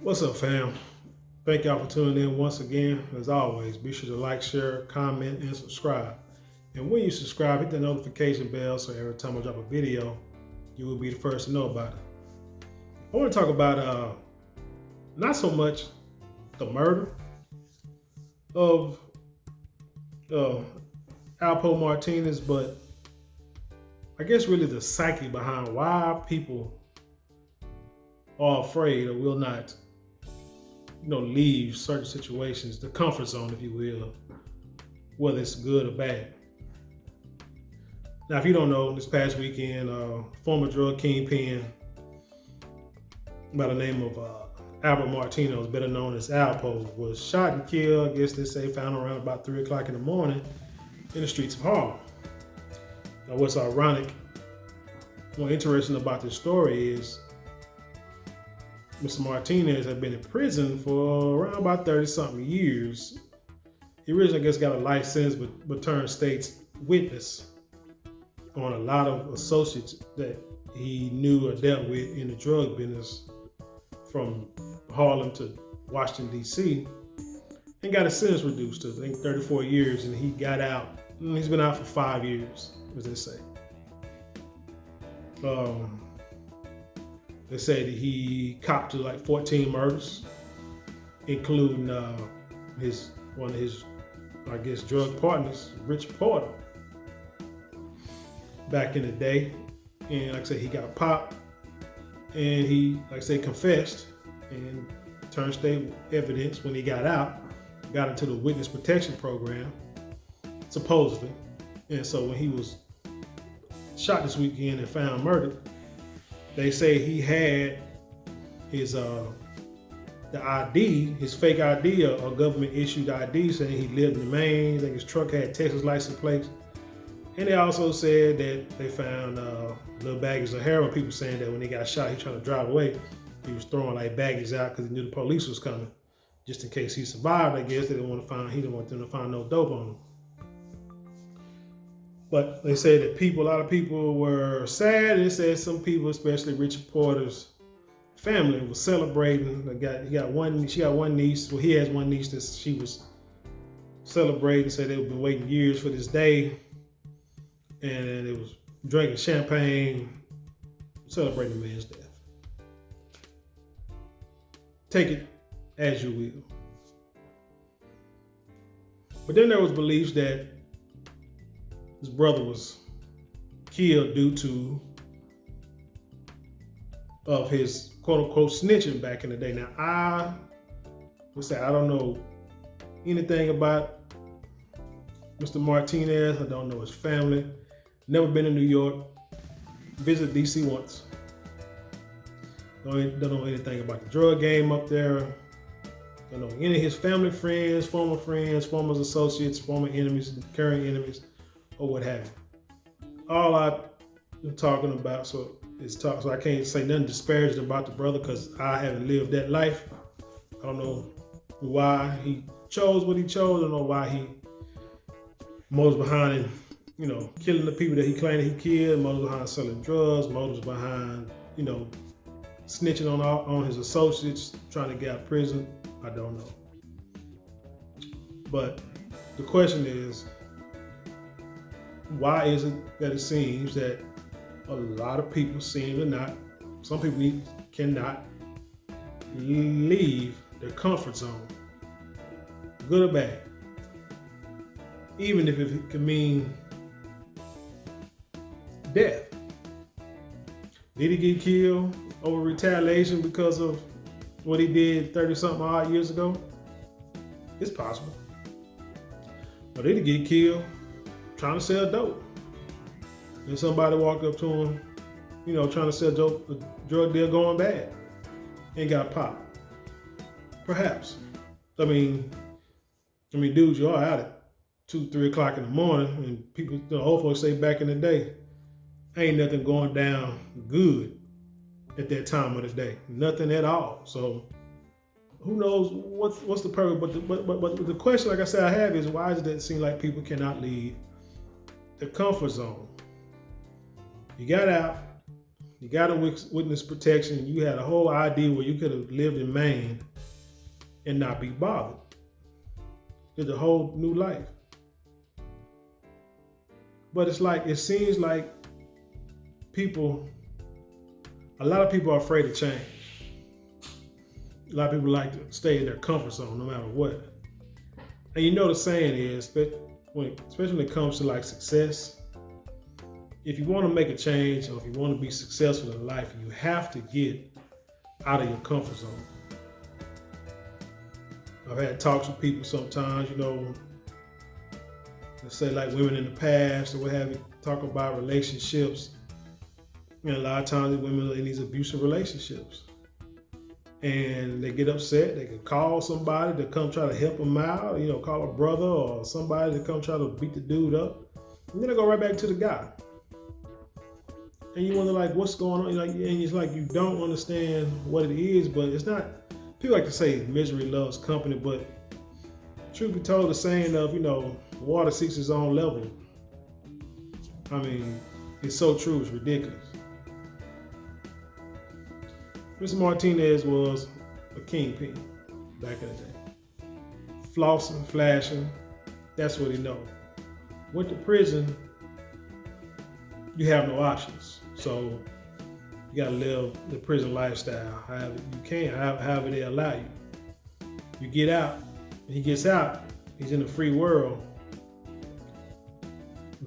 What's up, fam? Thank y'all for tuning in once again. As always, be sure to like, share, comment, and subscribe. And when you subscribe, hit the notification bell so every time I drop a video, you will be the first to know about it. I want to talk about not so much the murder of Alpo Martinez, but I guess really the psyche behind why people are afraid or will not leave certain situations, the comfort zone, if you will, whether it's good or bad. Now, if you don't know, this past weekend, former drug kingpin by the name of Albert Martinez, better known as Alpo, was shot and killed, I guess they say, found around about 3 o'clock in the morning in the streets of Harlem. Now, what's ironic, more interesting about this story is Mr. Martinez had been in prison for around about 30-something years. He originally, I guess, got a life sentence, but turned state's witness on a lot of associates that he knew or dealt with in the drug business from Harlem to Washington, D.C., and got his sentence reduced to, I think, 34 years, and he got out. He's been out for 5 years, as they say. They say that he copped to like 14 murders, including one of his, I guess, drug partners, Rich Porter, back in the day. And like I said, he got popped, and he, like I say, confessed and turned state evidence when he got out, got into the witness protection program, supposedly. And so when he was shot this weekend and found murdered, they say he had his the ID, his fake ID, a government issued ID saying he lived in Maine. I think his truck had Texas license plates. And they also said that they found little baggies of heroin. People saying that when he got shot, he trying to drive away. He was throwing like baggies out because he knew the police was coming, just in case he survived. I guess he didn't want them to find no dope on him. But they say that a lot of people were sad. They said some people, especially Richard Porter's family, was celebrating. She got one niece. Well, he has one niece that she was celebrating. Said they've been waiting years for this day, and it was drinking champagne, celebrating the man's death. Take it as you will. But then there was beliefs that his brother was killed due to of his quote-unquote snitching back in the day. Now, I would say I don't know anything about Mr. Martinez. I don't know his family. Never been in New York. Visited D.C. once. Don't know anything about the drug game up there. Don't know any of his family friends, former associates, former enemies, current enemies, or what have you. All I've been talking about so I can't say nothing disparaging about the brother because I haven't lived that life. I don't know why he chose what he chose. I don't know why he motives behind killing the people that he claimed he killed, motives behind selling drugs, motives behind, snitching on his associates, trying to get out of prison. I don't know. But the question is, why is it that it seems that a lot of people some people cannot leave their comfort zone, good or bad, even if it can mean death? Did he get killed over retaliation because of what he did 30-something odd years ago? It's possible. Or did he get killed trying to sell dope? And somebody walked up to him, trying to sell dope, a drug deal going bad, and got popped. Perhaps. I mean, dudes, you are out at 2, 3 o'clock in the morning, and people, old folks say back in the day, ain't nothing going down good at that time of the day. Nothing at all. So who knows what's the purpose? But the question, like I said, I have is, why does it seem like people cannot leave the comfort zone? You got out, you got a witness protection. You had a whole idea where you could have lived in Maine and not be bothered. It's a whole new life. But it's like, it seems like a lot of people are afraid of change. A lot of people like to stay in their comfort zone no matter what. And you know the saying is, especially when it comes to like success, if you want to make a change or if you want to be successful in life, you have to get out of your comfort zone. I've had talks with people sometimes, let's say like women in the past or what have you, talk about relationships. And a lot of times women are in these abusive relationships. And they get upset. They can call somebody to come try to help them out, call a brother or somebody to come try to beat the dude up. And then they go right back to the guy. And you wonder like, what's going on? And it's like you don't understand what it is, but it's not. People like to say misery loves company, but truth be told, the saying of, water seeks its own level. I mean, it's so true, it's ridiculous. Mr. Martinez was a kingpin back in the day. Flossing, flashing, that's what he knows. Went to prison, you have no options. So you gotta live the prison lifestyle, however you can, however they allow you. You get out, and he gets out, he's in a free world.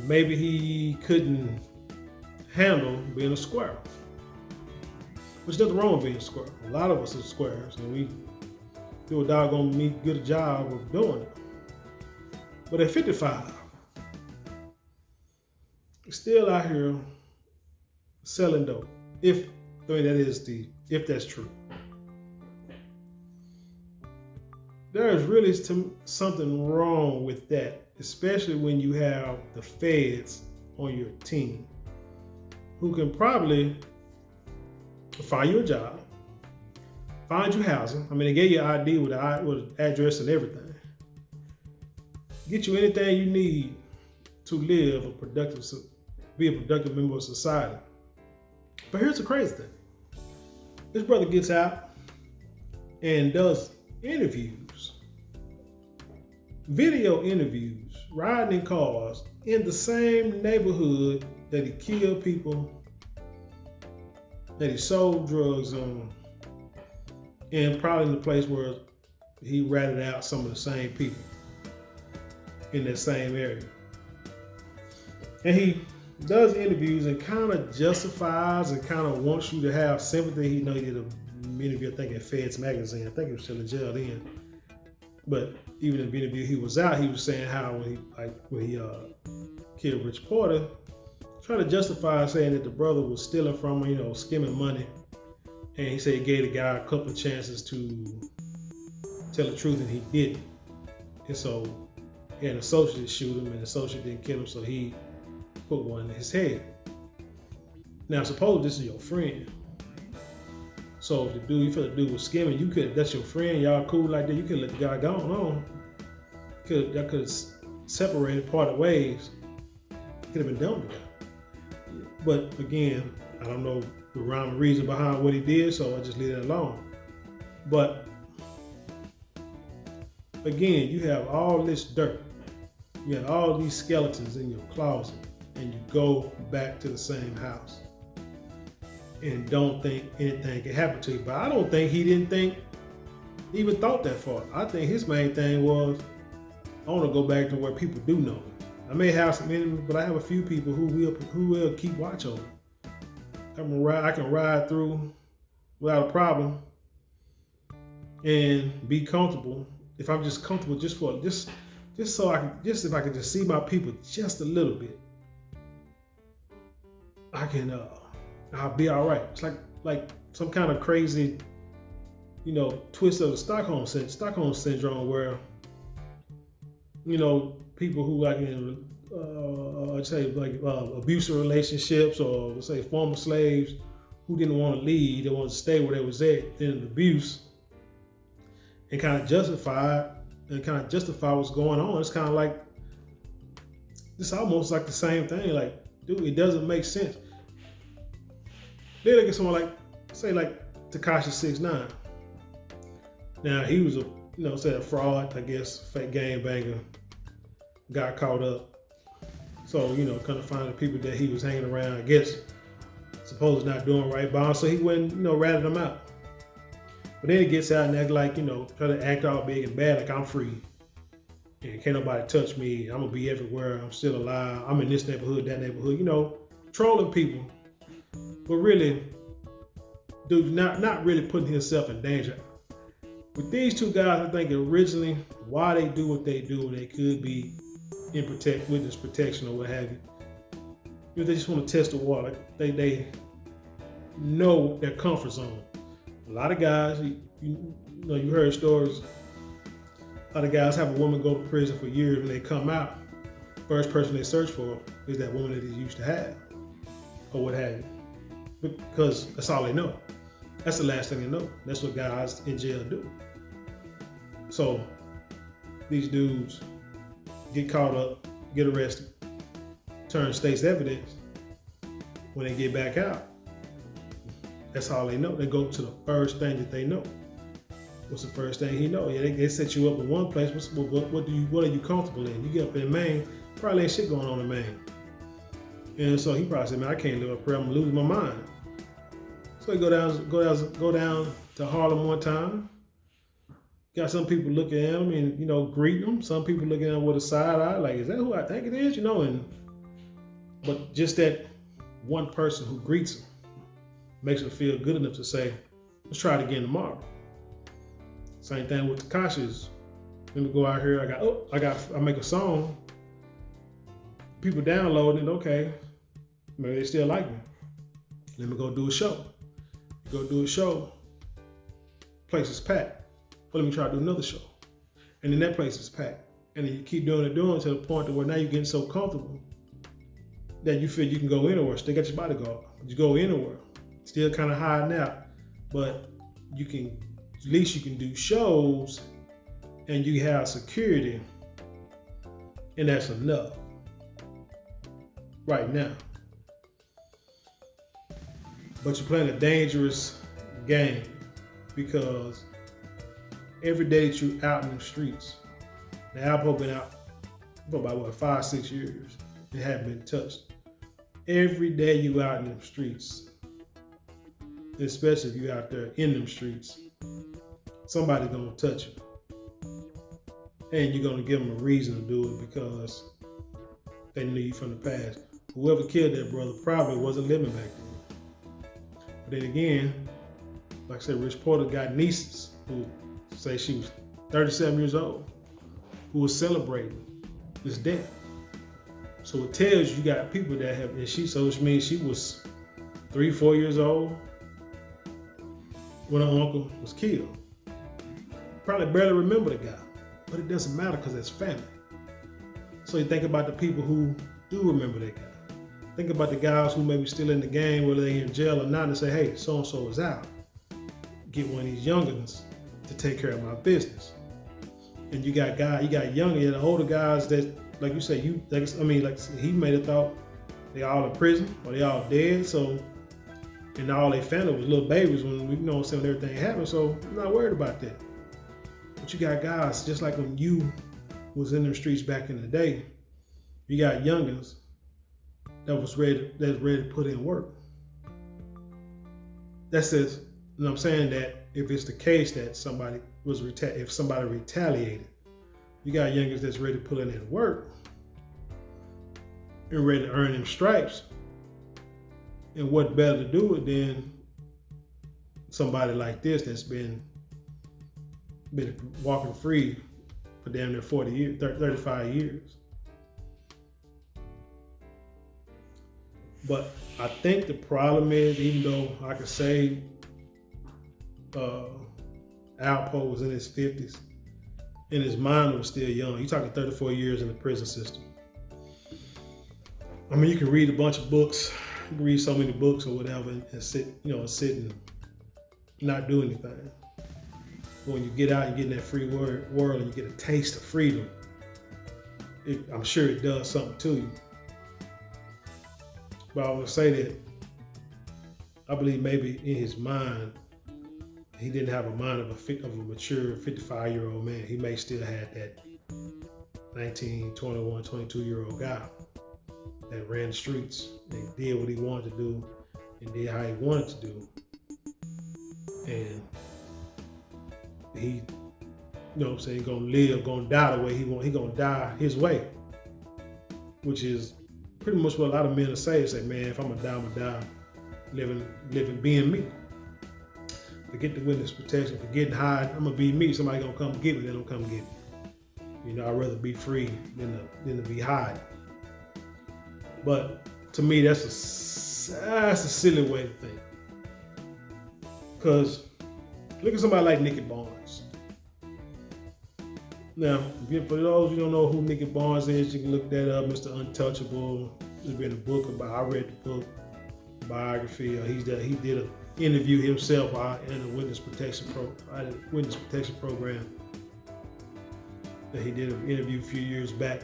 Maybe he couldn't handle being a squirrel. There's nothing wrong with being a squirrel. A lot of us are squares, and we do a doggone good a job of doing it. But at 55, he's still out here selling dope. If that's true. There is really something wrong with that, especially when you have the feds on your team who can probably find you a job, find you housing. I mean, they gave you an ID with an address and everything. Get you anything you need to live be a productive member of society. But here's the crazy thing. This brother gets out and does interviews, video interviews, riding in cars in the same neighborhood that he killed people, that he sold drugs on, and probably in the place where he ratted out some of the same people in that same area. And he does interviews and kind of justifies and kind of wants you to have sympathy. He did an interview, I think, at Feds magazine. I think he was still in jail then. But even in the interview he was out, he was saying how when he killed Rich Porter, trying to justify saying that the brother was stealing from him, skimming money. And he said he gave the guy a couple of chances to tell the truth, and he didn't. And so he had an associate shoot him, and the associate didn't kill him, so he put one in his head. Now, suppose this is your friend. So if you feel the dude was skimming, that's your friend, y'all cool like that, you could let the guy go on. That could have separated, parted ways. Could have been done with that. But again, I don't know the rhyme and reason behind what he did, so I just leave it alone. But again, you have all this dirt. You have all these skeletons in your closet, and you go back to the same house and don't think anything can happen to you. But I don't think he even thought that far. I think his main thing was, I want to go back to where people do know me. I may have some enemies, but I have a few people who will keep watch over. I can ride through without a problem and be comfortable. If I'm just comfortable, if I can just see my people just a little bit, I'll be all right. It's like some kind of crazy, twist of the Stockholm syndrome, where people who abusive relationships, or let's say former slaves who didn't want to leave, they wanted to stay where they was at in an abuse, and kind of justify what's going on. It's kind of like, it's almost like the same thing. Like, dude, it doesn't make sense. Then they get someone like, say like Tekashi 6ix9ine. Now he was a fraud, I guess, fake game banger, got caught up. So, kind of find the people that he was hanging around, I guess, supposed not doing right by him. So he went, ratted them out. But then he gets out and act like, try to act all big and bad, like I'm free. And can't nobody touch me. I'm gonna be everywhere. I'm still alive. I'm in this neighborhood, that neighborhood, trolling people. But really, dude, not really putting himself in danger. With these two guys, I think originally why they do what they do, they could be in witness protection or what have you. They just want to test the water. They know their comfort zone. A lot of guys, you heard stories. A lot of guys have a woman go to prison for years. When they come out, first person they search for is that woman that they used to have, or what have you, because that's all they know. That's the last thing they know. That's what guys in jail do. So these dudes get caught up, get arrested, turn state's evidence. When they get back out, that's all they know. They go to the first thing that they know. What's the first thing he know? Yeah, they set you up in one place. What are you comfortable in? You get up in Maine, probably ain't shit going on in Maine. And so he probably said, man, I can't live up here. I'm gonna lose my mind. So he go down to Harlem one time. Got some people looking at him and greeting him. Some people looking at him with a side eye, like, is that who I think it is? But just that one person who greets him makes him feel good enough to say, let's try it again tomorrow. Same thing with Tekashi's. Let me go out here. I make a song. People download it. Okay, maybe they still like me. Let me go do a show. Go do a show. Place is packed. But let me try to do another show. And then that place is packed. And then you keep doing it to the point where now you're getting so comfortable that you feel you can go anywhere. Still got your bodyguard. You go anywhere. Still kind of hiding out. But at least you can do shows and you have security. And that's enough. Right now. But you're playing a dangerous game because every day that you're out in the streets, the Alpo been out for about 5-6 years. It haven't been touched. Every day you out in the streets, especially if you're out there in them streets, somebody's gonna touch you. And you're gonna give them a reason to do it because they knew you from the past. Whoever killed that brother probably wasn't living back then. But then again, like I said, Rich Porter got nieces who say she was 37 years old, who was celebrating his death. So it tells you got people that have, which means she was 3-4 years old when her uncle was killed. Probably barely remember the guy, but it doesn't matter because it's family. So you think about the people who do remember that guy. Think about the guys who may be still in the game, whether they're in jail or not, and say, hey, so-and-so is out. Get one of these youngins to take care of my business. And you got the older guys that, like you say, he may have thought they all in prison or they all dead. So, and all their family was little babies when when everything happened. So I'm not worried about that. But you got guys, just like when you was in the streets back in the day, you got youngins that's ready to put in work. That says, I'm saying that if it's the case that somebody if somebody retaliated, you got youngins that's ready to put in that work and ready to earn them stripes. And what better to do it than somebody like this that's been walking free for damn near 40 years, 35 years. But I think the problem is, even though I could say Alpo was in his 50s and his mind was still young. You're talking 34 years in the prison system. I mean, you can read a bunch of books, you can read so many books or whatever and sit and not do anything. But when you get out and get in that free world and you get a taste of freedom, I'm sure it does something to you. But I would say that I believe maybe in his mind, he didn't have a mind of a mature 55-year-old man. He may still have that 19, 21, 22-year-old guy that ran the streets and did what he wanted to do and did how he wanted to do. And he, you know what I'm saying, gonna live, gonna die the way he want. He gonna die his way, which is pretty much what a lot of men are saying. Say, man, if I'm gonna die, I'm gonna die living, being me. Forget the witness protection, forget hide. I'm gonna be me. Somebody gonna come get me. They don't come get me. You know, I'd rather be free than to be hiding. But to me, that's a silly way to think. Because look at somebody like Nicky Barnes. Now, for those who don't know who Nicky Barnes is, you can look that up. Mr. Untouchable. There's been a book about. I read the book biography. He did an interview himself in a witness protection program. That he did an interview a few years back.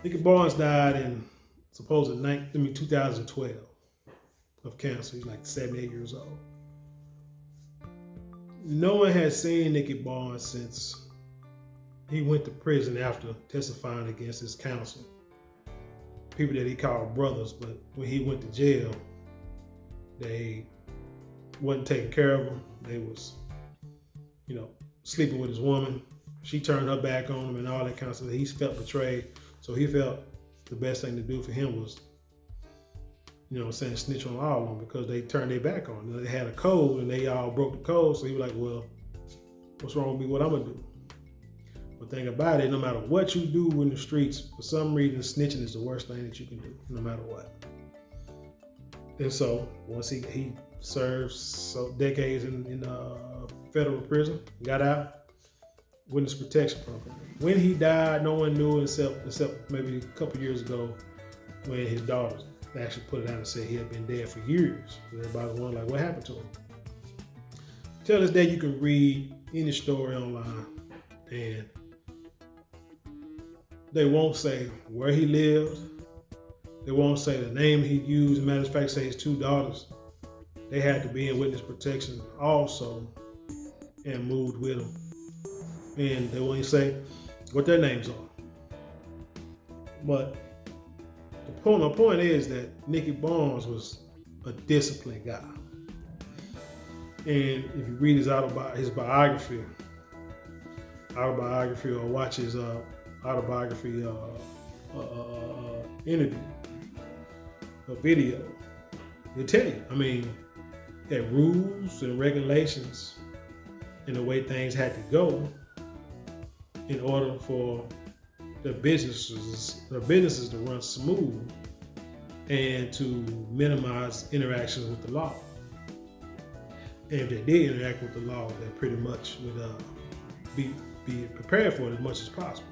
Nicky Barnes died in 2012 of cancer. He's like 78 years old. No one has seen Nicky Barnes since he went to prison after testifying against his counsel. People that he called brothers, but when he went to jail, they wasn't taking care of him. They was, you know, sleeping with his woman. She turned her back on him and all that kind of stuff. He felt betrayed. So he felt the best thing to do for him was, you know what I'm saying, snitch on all of them because they turned their back on him. They had a code and they all broke the code. So he was like, well, what's wrong with me? What I'm gonna do? But the thing about it, no matter what you do in the streets, for some reason, snitching is the worst thing that you can do, no matter what. And so once he served decades in federal prison, got out, witness protection program. When he died, no one knew except maybe a couple years ago when his daughters actually put it out and said he had been dead for years. Everybody was wondering, like, what happened to him? Till this day, you can read any story online and they won't say where he lived. They won't say the name he used. As a matter of fact, say his two daughters, they had to be in witness protection also and moved with him. And they won't even say what their names are. But my point is that Nicky Barnes was a disciplined guy. And if you read his biography, or watch his autobiography interview, a video, they tell you, I mean, he had rules and regulations and the way things had to go in order for their businesses to run smooth and to minimize interactions with the law. And if they did interact with the law, they pretty much would be prepared for it as much as possible.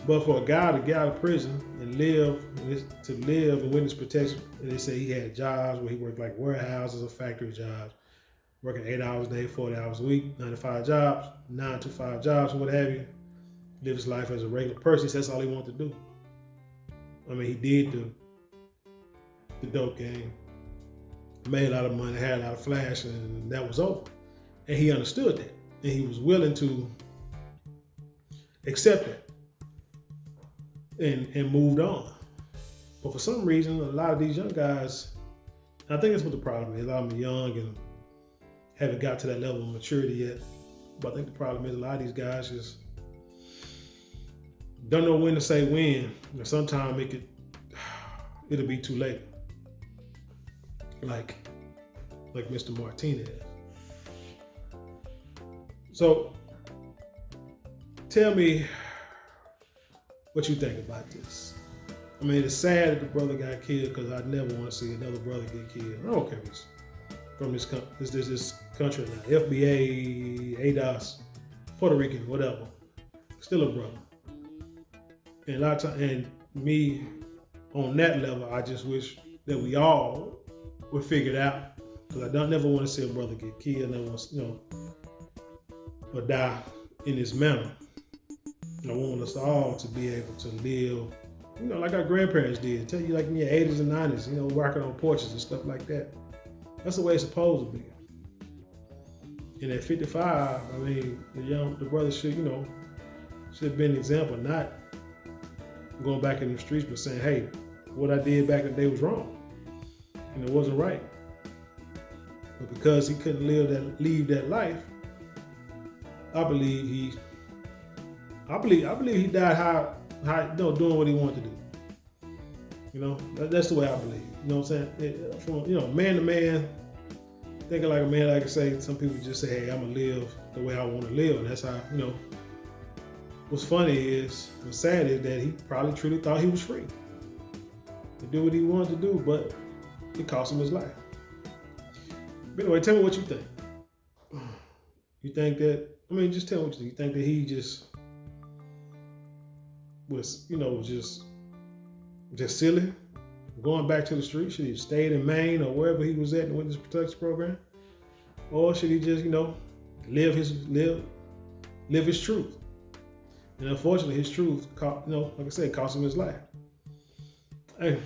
But for a guy to get out of prison and live in witness protection, and they say he had jobs where he worked like warehouses or factory jobs, working 8 hours a day, 40 hours a week, 9 to 5 jobs, or what have you. Live his life as a regular person. That's all he wanted to do. I mean, he did the dope game, made a lot of money, had a lot of flash, and that was over. And he understood that, and he was willing to accept it and moved on. But for some reason, a lot of these young guys, I think that's what the problem is. A lot of them are young and haven't got to that level of maturity yet. But I think the problem is a lot of these guys just don't know when to say when. And sometimes it'll be too late. Like Mr. Martinez. So tell me what you think about this. I mean, it's sad that the brother got killed because I never want to see another brother get killed. I don't care if it's from this country now. FBA, ADOS, Puerto Rican, whatever. Still a brother. And a lot of time, and me on that level, I just wish that we all would figure it out. Because I never want to see a brother get killed, never want to, or die in this manner. I want us all to be able to live You know, like our grandparents did. Tell you like in your 80s and 90s, you know, working on porches and stuff like that. That's the way it's supposed to be. And at 55, I mean, the brother should, you know, should have been an example, not going back in the streets, but saying, hey, what I did back in the day was wrong. And it wasn't right. But because he couldn't leave that life, I believe he died how you know, doing what he wanted to do. You know, that's the way I believe. You know what I'm saying? From, you know, man to man, thinking like a man, like I say, some people just say, hey, I'm gonna live the way I want to live, and that's how, you know. What's sad is that he probably truly thought he was free to do what he wanted to do, but it cost him his life. But anyway, tell me what you think. You think that, I mean, just tell me what you think. You think that he just was, you know, just silly, going back to the street? Should he have stayed in Maine or wherever he was at in the Witness Protection Program? Or should he just, you know, live his truth? And unfortunately, his truth, you know, like I said, cost him his life. Hey,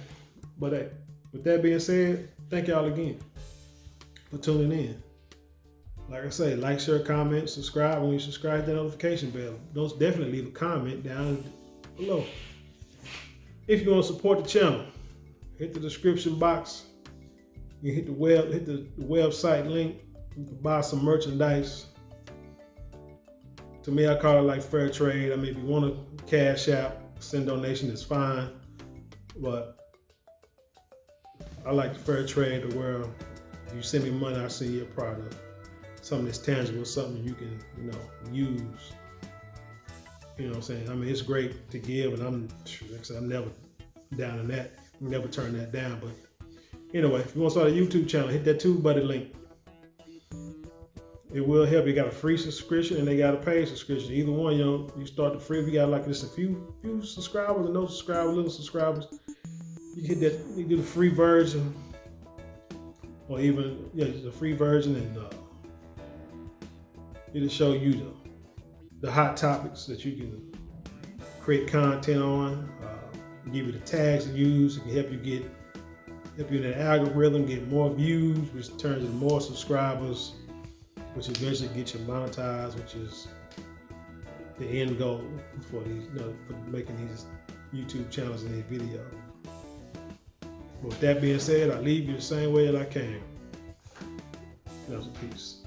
but hey, with that being said, thank y'all again for tuning in. Like I say, like, share, comment, subscribe. When you subscribe, the notification bell. Don't definitely leave a comment down below. If you want to support the channel, hit the description box. You hit the website link. You can buy some merchandise. To me, I call it like fair trade. I mean, if you want to cash out, send donation, it's fine. But I like the fair trade to where you send me money, I send you a product. Something that's tangible, something you can, you know, use. You know what I'm saying? I mean, it's great to give, and I'm never down in that. Never turn that down. But anyway, if you want to start a YouTube channel, hit that TubeBuddy link. It will help. You got a free subscription and they got a paid subscription. Either one, you know, you start the free. If you got like just a few subscribers and no subscribers, little subscribers, you hit that. You do the free version, or even the free version, and it'll show you the hot topics that you can create content on. Give you the tags to use. It can help you in the algorithm, get more views, which turns into more subscribers, which eventually gets you monetized, which is the end goal for these, you know, for making these YouTube channels and these videos. But with that being said, I leave you the same way that I came. That was a peace.